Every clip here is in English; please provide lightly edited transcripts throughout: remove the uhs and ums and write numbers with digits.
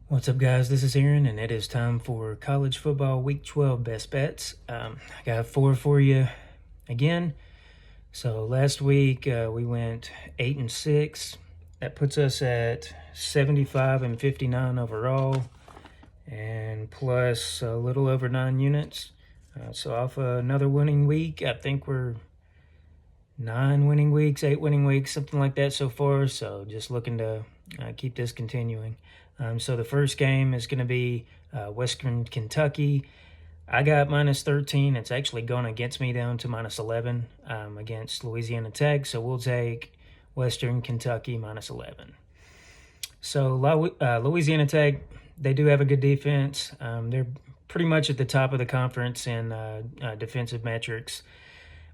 What's up, guys? This is Aaron, and it is time for college football week 12 best bets. I got four for you again. So last week we went 8-6. That puts us at 75 and 59 overall, and plus a little over 9 units. So off another winning week, I think we're 9 winning weeks, 8 winning weeks, something like that so far. So just looking to keep this continuing. So the first game is going to be Western Kentucky. I got -13. It's actually gone against me down to -11 against Louisiana Tech. So we'll take Western Kentucky -11. So Louisiana Tech, they do have a good defense. They're pretty much at the top of the conference in defensive metrics,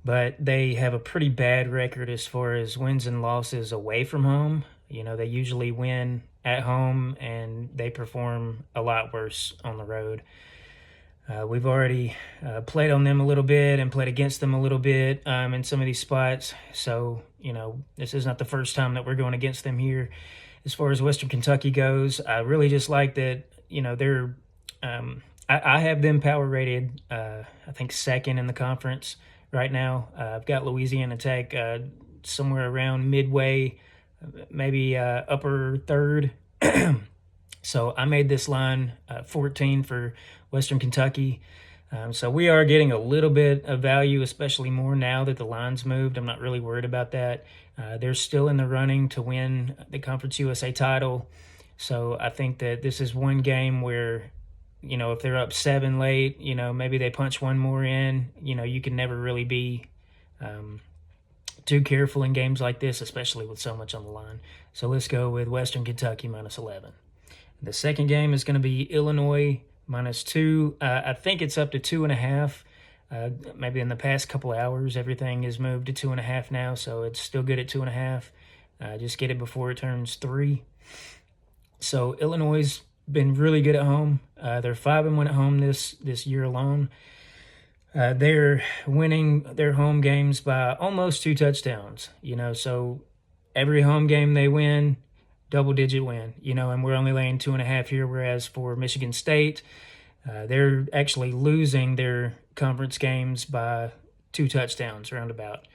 but they have a pretty bad record as far as wins and losses away from home. You know, they usually win at home and they perform a lot worse on the road. We've already played on them a little bit and played against them a little bit in some of these spots. So, you know, this is not the first time that we're going against them here. As far as Western Kentucky goes, I really just like that, you know, they're, I have them power rated, I think, second in the conference right now. I've got Louisiana Tech somewhere around midway, maybe upper third. So I made this line 14 for Western Kentucky. So we are getting a little bit of value, especially more now that the line's moved. I'm not really worried about that. They're still in the running to win the Conference USA title. So I think that this is one game where, you know, if they're up 7 late, you know, maybe they punch one more in. You know, you can never really be too careful in games like this, especially with so much on the line. So let's go with Western Kentucky -11. The second game is going to be Illinois -2. I think it's up to 2.5. Maybe in the past couple hours, everything is moved to 2.5 now, so it's still good at 2.5. Just get it before it turns 3. So Illinois' been really good at home. They're 5-1 at home this year alone. They're winning their home games by almost 2 touchdowns, you know, so every home game they win, double-digit win, you know, and we're only laying 2.5 here, whereas for Michigan State, they're actually losing their conference games by 2 touchdowns roundabout.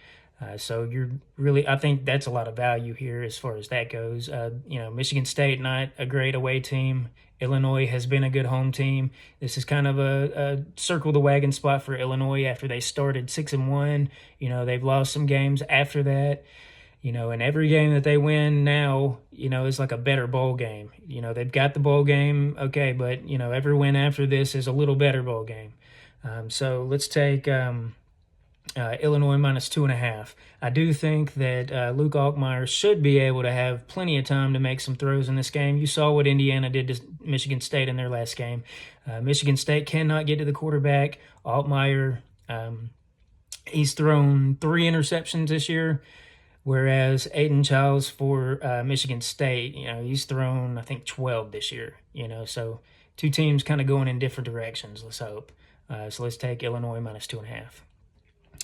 So you're really, I think that's a lot of value here as far as that goes. You know, Michigan State, not a great away team. Illinois has been a good home team. This is kind of a circle the wagon spot for Illinois after they started 6-1. You know, they've lost some games after that. You know, and every game that they win now, you know, is like a better bowl game. You know, they've got the bowl game, okay, but, you know, every win after this is a little better bowl game. So let's take Illinois -2.5. I do think that Luke Altmaier should be able to have plenty of time to make some throws in this game. You saw what Indiana did to Michigan State in their last game. Michigan State cannot get to the quarterback. Altmaier, he's thrown 3 interceptions this year, whereas Aiden Childs for Michigan State, you know, he's thrown, I think, 12 this year. You know, so two teams kind of going in different directions, let's hope. So let's take Illinois -2.5.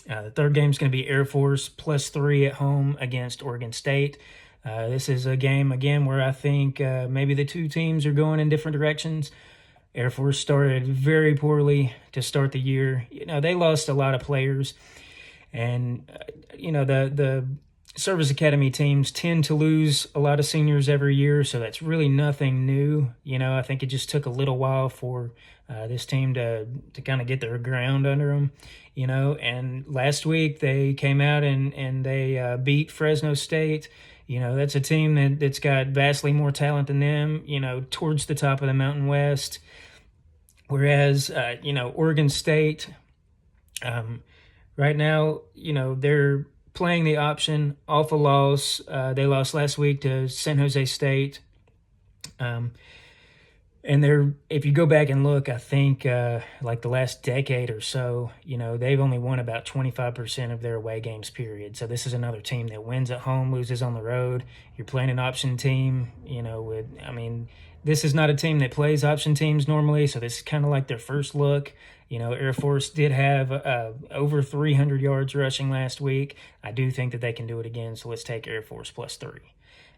The third game is going to be Air Force +3 at home against Oregon State. This is a game, again, where I think maybe the two teams are going in different directions. Air Force started very poorly to start the year. You know, they lost a lot of players. And, you know, the Service Academy teams tend to lose a lot of seniors every year, so that's really nothing new. You know, I think it just took a little while for this team to kind of get their ground under them, you know. And last week they came out and they beat Fresno State. You know, that's a team that's got vastly more talent than them, you know, towards the top of the Mountain West. Whereas, you know, Oregon State, right now, you know, they're playing the option off a loss. They lost last week to San Jose State. And they're, if you go back and look, I think like the last decade or so, you know, they've only won about 25% of their away games, period. So this is another team that wins at home, loses on the road. You're playing an option team, you know, this is not a team that plays option teams normally, so this is kind of like their first look. You know, Air Force did have over 300 yards rushing last week. I do think that they can do it again, so let's take Air Force +3.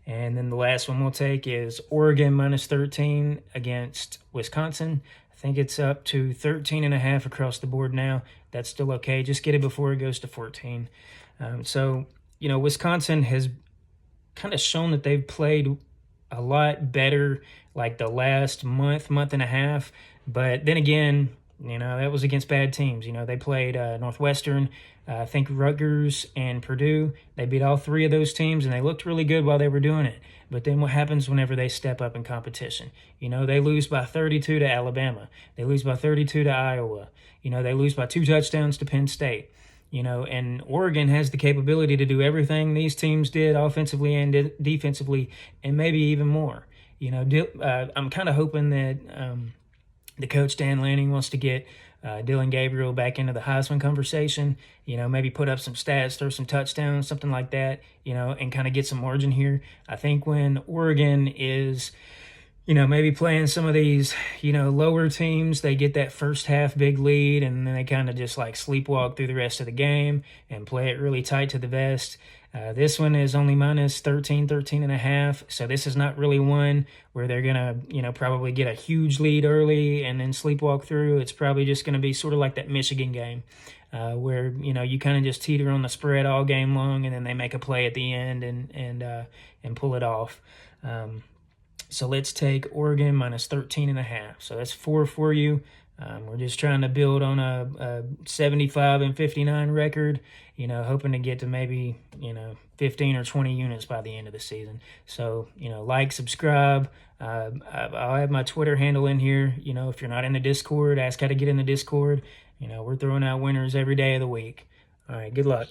And then the last one we'll take is Oregon minus 13 against Wisconsin. I think it's up to 13.5 across the board now. That's still okay. Just get it before it goes to 14. So, Wisconsin has kind of shown that they've played a lot better like the last month and a half. But then again, that was against bad teams. They played Northwestern, I think Rutgers, and Purdue. They beat all three of those teams, and they looked really good while they were doing it. But then what happens whenever they step up in competition? They lose by 32 to Alabama. They lose by 32 to Iowa. They lose by 2 touchdowns to Penn State. And Oregon has the capability to do everything these teams did offensively and defensively, and maybe even more. I'm kind of hoping that the coach Dan Lanning wants to get Dylan Gabriel back into the Heisman conversation. Maybe put up some stats, throw some touchdowns, something like that. And kind of get some margin here. I think when Oregon is maybe playing some of these, lower teams, they get that first half big lead and then they kind of just like sleepwalk through the rest of the game and play it really tight to the vest. This one is only minus 13.5. So this is not really one where they're going to, probably get a huge lead early and then sleepwalk through. It's probably just going to be sort of like that Michigan game where, you kind of just teeter on the spread all game long and then they make a play at the end and pull it off. So let's take Oregon minus 13.5. So that's 4 for you. We're just trying to build on a 75-59 record, hoping to get to maybe, 15 or 20 units by the end of the season. So, like, subscribe. I'll have my Twitter handle in here. If you're not in the Discord, ask how to get in the Discord. We're throwing out winners every day of the week. All right, good luck.